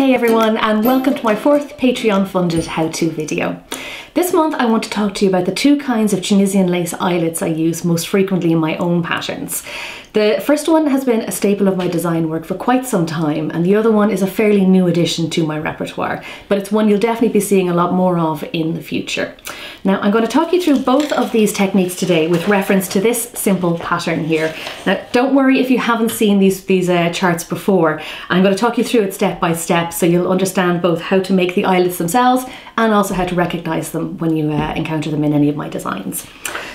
Hey everyone, and welcome to my fourth Patreon funded how-to video. This month I want to talk to you about the two kinds of Tunisian lace eyelets I use most frequently in my own patterns. The first one has been a staple of my design work for quite some time, and the other one is a fairly new addition to my repertoire, but it's one you'll definitely be seeing a lot more of in the future. Now I'm going to talk you through both of these techniques today with reference to this simple pattern here. Now don't worry if you haven't seen these charts before. I'm going to talk you through it step by step so you'll understand both how to make the eyelets themselves and also how to recognize them when you encounter them in any of my designs.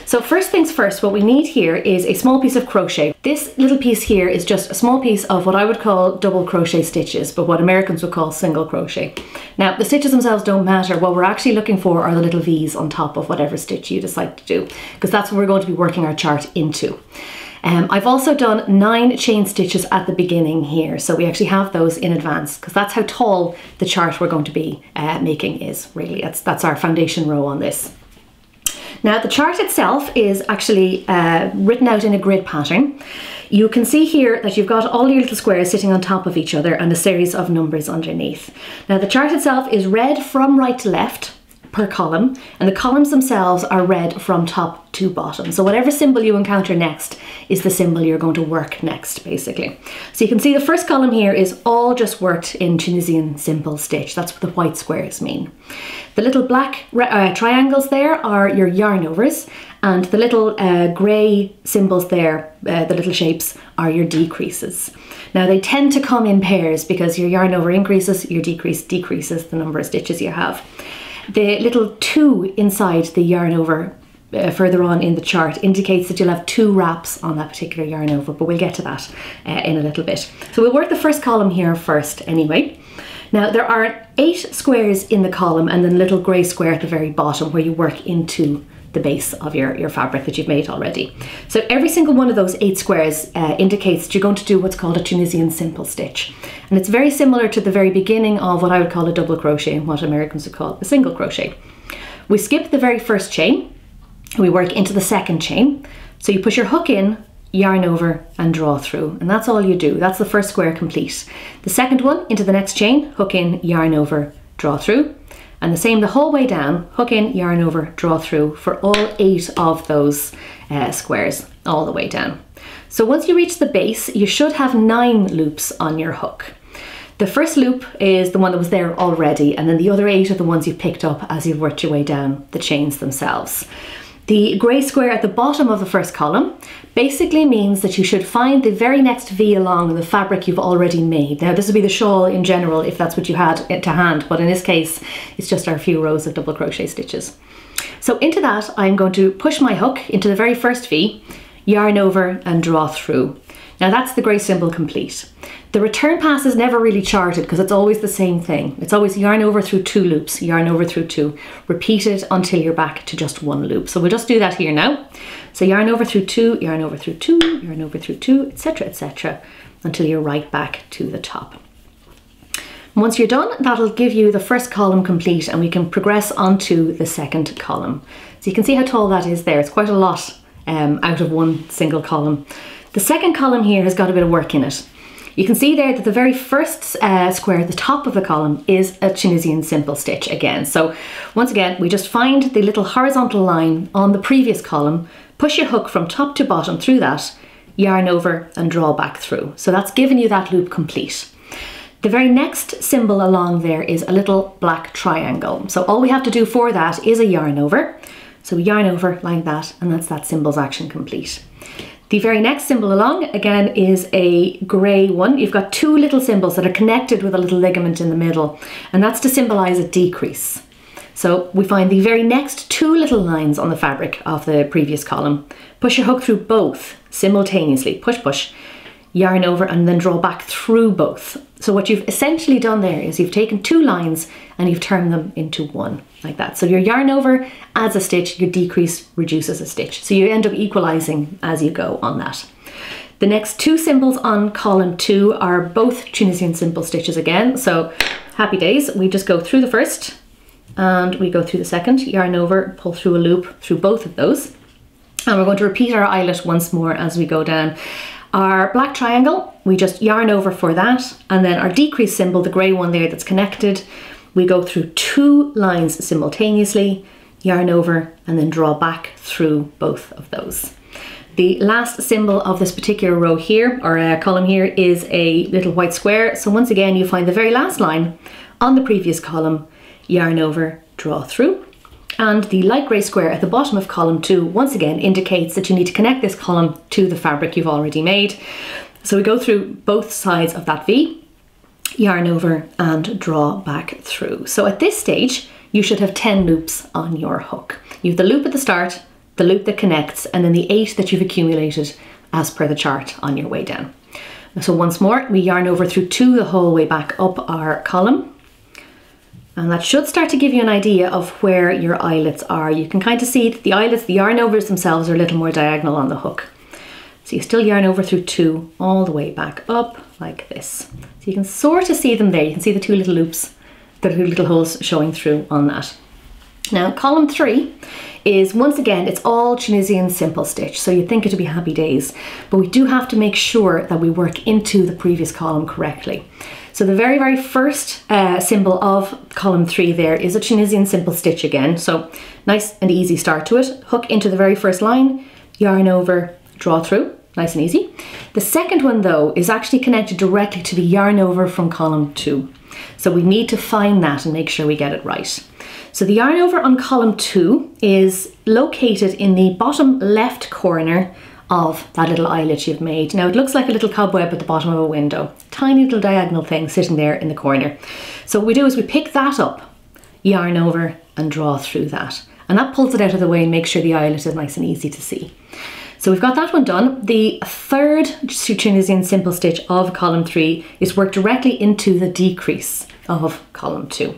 So first things first, what we need here is a small piece of crochet. This little piece here is just a small piece of what I would call double crochet stitches, but what Americans would call single crochet. Now the stitches themselves don't matter. What we're actually looking for are the little V's on top of whatever stitch you decide to do, because that's what we're going to be working our chart into. I've also done 9 chain stitches at the beginning here, so we actually have those in advance because that's how tall the chart we're going to be making is, really. That's our foundation row on this. Now the chart itself is actually written out in a grid pattern. You can see here that you've got all your little squares sitting on top of each other and a series of numbers underneath. Now the chart itself is read from right to left per column, and the columns themselves are read from top to bottom. So whatever symbol you encounter next is the symbol you're going to work next, basically. So you can see the first column here is all just worked in Tunisian simple stitch. That's what the white squares mean. The little black triangles there are your yarn overs, and the little grey symbols there, the little shapes, are your decreases. Now they tend to come in pairs because your yarn over increases, your decrease decreases the number of stitches you have. The little 2 inside the yarn over further on in the chart indicates that you'll have 2 wraps on that particular yarn over, but we'll get to that in a little bit. So we'll work the first column here first anyway. Now there are 8 squares in the column and then a little grey square at the very bottom where you work into the base of your fabric that you've made already. So every single one of those 8 squares indicates that you're going to do what's called a Tunisian simple stitch. And it's very similar to the very beginning of what I would call a double crochet and what Americans would call a single crochet. We skip the very first chain, we work into the second chain. So you push your hook in, yarn over and draw through, and that's all you do. That's the first square complete. The second one into the next chain, hook in, yarn over, draw through. And the same the whole way down, hook in, yarn over, draw through for all 8 of those squares all the way down. So once you reach the base, you should have 9 loops on your hook. The first loop is the one that was there already, and then the other 8 are the ones you've picked up as you've worked your way down the chains themselves. The grey square at the bottom of the first column basically means that you should find the very next V along the fabric you've already made. Now this would be the shawl in general if that's what you had to hand, but in this case it's just our few rows of double crochet stitches. So into that I'm going to push my hook into the very first V, yarn over and draw through. Now that's the grey symbol complete. The return pass is never really charted because it's always the same thing. It's always yarn over through 2 loops, yarn over through 2. Repeat it until you're back to just 1 loop. So we'll just do that here now. So yarn over through 2, yarn over through 2, yarn over through 2, etc., until you're right back to the top. Once you're done, that'll give you the first column complete and we can progress onto the second column. So you can see how tall that is there. It's quite a lot out of one single column. The second column here has got a bit of work in it. You can see there that the very first square at the top of the column is a Tunisian simple stitch again. So once again, we just find the little horizontal line on the previous column, push your hook from top to bottom through that, yarn over and draw back through. So that's given you that loop complete. The very next symbol along there is a little black triangle. So all we have to do for that is a yarn over. So we yarn over like that, and that's that symbol's action complete. The very next symbol along, again, is a grey one. You've got 2 little symbols that are connected with a little ligament in the middle, and that's to symbolise a decrease. So we find the very next 2 little lines on the fabric of the previous column. Push your hook through both simultaneously, push, push, yarn over and then draw back through both. So what you've essentially done there is you've taken 2 lines and you've turned them into 1, like that. So your yarn over adds a stitch, your decrease reduces a stitch. So you end up equalizing as you go on that. The next 2 symbols on column 2 are both Tunisian simple stitches again. So happy days, we just go through the first and we go through the second, yarn over, pull through a loop through both of those. And we're going to repeat our eyelet once more as we go down. Our black triangle, we just yarn over for that, and then our decrease symbol, the grey one there that's connected, we go through 2 lines simultaneously, yarn over, and then draw back through both of those. The last symbol of this particular row here, or column here, is a little white square. So once again, you find the very last line on the previous column, yarn over, draw through. And the light grey square at the bottom of column 2 once again indicates that you need to connect this column to the fabric you've already made. So we go through both sides of that V, yarn over and draw back through. So at this stage, you should have 10 loops on your hook. You have the loop at the start, the loop that connects, and then the 8 that you've accumulated as per the chart on your way down. So once more, we yarn over through 2 the whole way back up our column. And that should start to give you an idea of where your eyelets are. You can kind of see that the eyelets, the yarn overs themselves, are a little more diagonal on the hook. So you still yarn over through 2 all the way back up like this. So you can sort of see them there. You can see the 2 little loops, the 2 little holes showing through on that. Now column 3 is, once again, it's all Tunisian simple stitch, so you'd think it would be happy days, but we do have to make sure that we work into the previous column correctly. So the very, very first symbol of column 3 there is a Tunisian simple stitch again. So nice and easy start to it. Hook into the very first line, yarn over, draw through, nice and easy. The second one though is actually connected directly to the yarn over from column 2. So we need to find that and make sure we get it right. So the yarn over on column 2 is located in the bottom left corner of that little eyelet you've made. Now it looks like a little cobweb at the bottom of a window. Tiny little diagonal thing sitting there in the corner. So what we do is we pick that up, yarn over and draw through that. And that pulls it out of the way and makes sure the eyelet is nice and easy to see. So we've got that one done. The third Tunisian simple stitch of column 3 is worked directly into the decrease of column 2.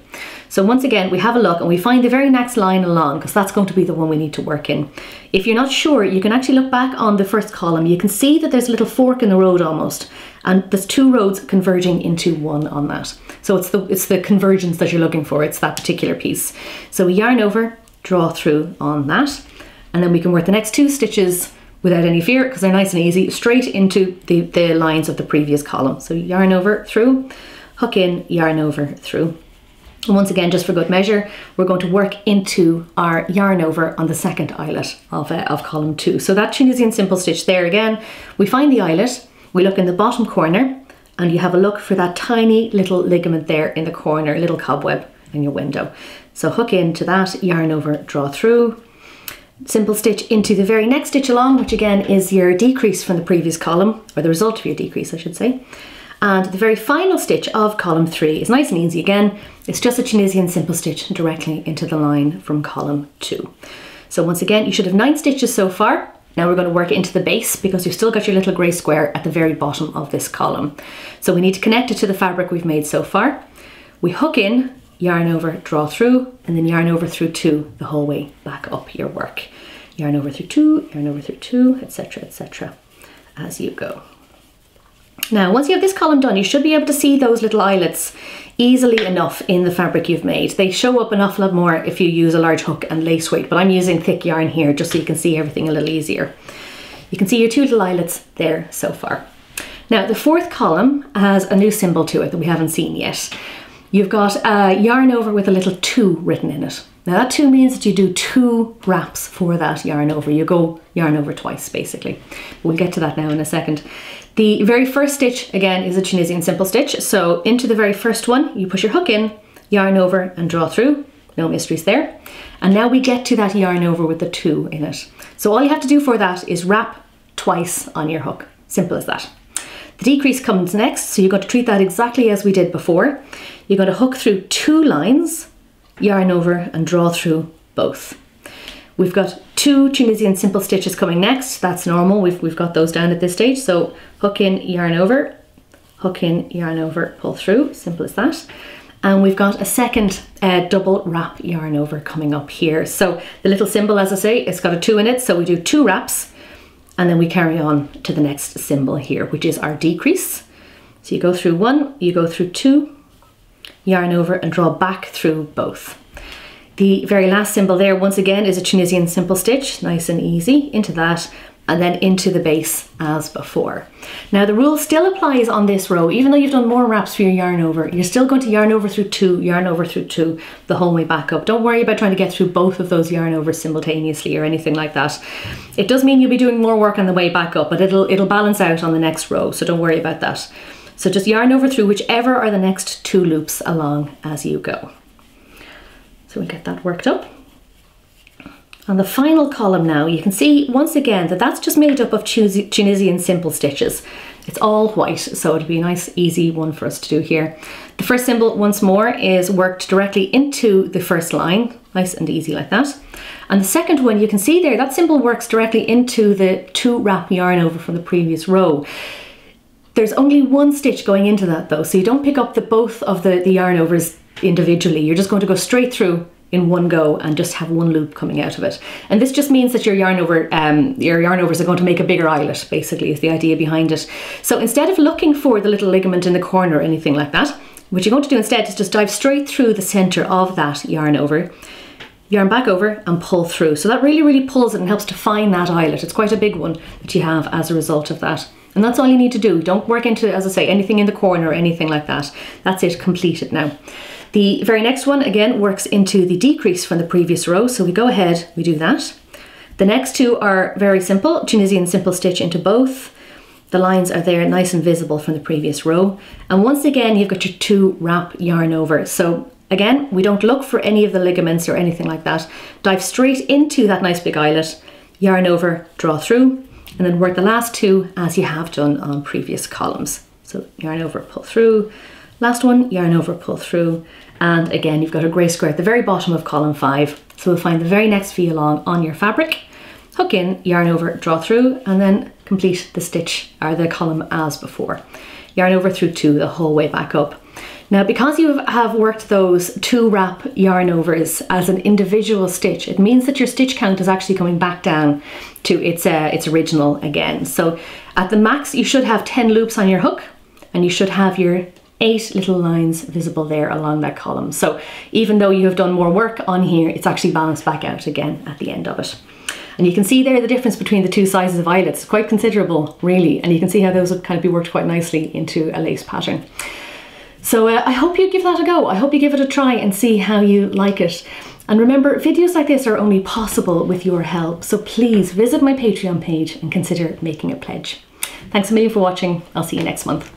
So once again, we have a look and we find the very next line along, because that's going to be the one we need to work in. If you're not sure, you can actually look back on the first column. You can see that there's a little fork in the road almost, and there's 2 roads converging into one on that. So it's the convergence that you're looking for. It's that particular piece. So we yarn over, draw through on that, and then we can work the next 2 stitches without any fear, because they're nice and easy, straight into the lines of the previous column. So yarn over, through, hook in, yarn over, through. And once again, just for good measure, we're going to work into our yarn over on the second eyelet of column 2. So that Tunisian simple stitch there again, we find the eyelet, we look in the bottom corner, and you have a look for that tiny little ligament there in the corner, little cobweb in your window. So hook into that, yarn over, draw through, simple stitch into the very next stitch along, which again is your decrease from the previous column, or the result of your decrease, I should say. And the very final stitch of column 3 is nice and easy again. It's just a Tunisian simple stitch directly into the line from column 2. So once again, you should have 9 stitches so far. Now we're going to work into the base, because you've still got your little grey square at the very bottom of this column. So we need to connect it to the fabric we've made so far. We hook in, yarn over, draw through, and then yarn over through 2 the whole way back up your work. Yarn over through 2, yarn over through 2, etc., as you go. Now, once you have this column done, you should be able to see those little eyelets easily enough in the fabric you've made. They show up an awful lot more if you use a large hook and lace weight, but I'm using thick yarn here just so you can see everything a little easier. You can see your 2 little eyelets there so far. Now, the 4th column has a new symbol to it that we haven't seen yet. You've got a yarn over with a little 2 written in it. Now that 2 means that you do 2 wraps for that yarn over. You go yarn over twice, basically. We'll get to that now in a second. The very first stitch, again, is a Tunisian simple stitch. So into the very first one, you push your hook in, yarn over and draw through. No mysteries there. And now we get to that yarn over with the 2 in it. So all you have to do for that is wrap twice on your hook. Simple as that. The decrease comes next, so you're going to treat that exactly as we did before. You're going to hook through 2 lines, yarn over and draw through both. We've got 2 Tunisian simple stitches coming next. That's normal. We've got those down at this stage. So hook in, yarn over, pull through. Simple as that. And we've got a second double wrap yarn over coming up here. So the little symbol, as I say, it's got a 2 in it. So we do 2 wraps and then we carry on to the next symbol here, which is our decrease. So you go through 1, you go through 2, yarn over and draw back through both. The very last symbol there, once again, is a Tunisian simple stitch, nice and easy. Into that, and then into the base as before. Now the rule still applies on this row. Even though you've done more wraps for your yarn over, you're still going to yarn over through two, yarn over through two the whole way back up. Don't worry about trying to get through both of those yarn overs simultaneously or anything like that. It does mean you'll be doing more work on the way back up, but it'll balance out on the next row, so don't worry about that. So just yarn over through whichever are the next two loops along as you go. So we'll get that worked up. On the final column now, you can see once again that that's just made up of Tunisian simple stitches. It's all white, so it'll be a nice easy one for us to do here. The first symbol once more is worked directly into the first line, nice and easy like that. And the second one, you can see there, that symbol works directly into the 2 wrap yarn over from the previous row. There's only one stitch going into that though, so you don't pick up both of the yarn overs individually. You're just going to go straight through in one go and just have one loop coming out of it. And this just means that your yarn overs are going to make a bigger eyelet, basically, is the idea behind it. So instead of looking for the little ligament in the corner or anything like that, what you're going to do instead is just dive straight through the center of that yarn over, yarn back over and pull through. So that really pulls it and helps define that eyelet. It's quite a big one that you have as a result of that. And that's all you need to do. Don't work into, as I say, anything in the corner or anything like that. That's it, completed now. The very next one, again, works into the decrease from the previous row. So we go ahead, we do that. The next two are very simple, Tunisian simple stitch into both. The lines are there nice and visible from the previous row. And once again, you've got your 2 wrap yarn over. So again, we don't look for any of the ligaments or anything like that. Dive straight into that nice big eyelet, yarn over, draw through, and then work the last 2 as you have done on previous columns. So yarn over, pull through, last one, yarn over, pull through, and again you've got a grey square at the very bottom of column 5. So we'll find the very next V along on your fabric, hook in, yarn over, draw through, and then complete the stitch or the column as before. Yarn over through 2 the whole way back up. Now because you have worked those 2 wrap yarn overs as an individual stitch, it means that your stitch count is actually coming back down to its original again. So at the max you should have 10 loops on your hook, and you should have your 8 little lines visible there along that column. So even though you have done more work on here, it's actually balanced back out again at the end of it. And you can see there the difference between the 2 sizes of eyelets, quite considerable really, and you can see how those would kind of be worked quite nicely into a lace pattern. So I hope you give that a go. I hope you give it a try and see how you like it. And remember, videos like this are only possible with your help, so please visit my Patreon page and consider making a pledge. Thanks a million for watching. I'll see you next month.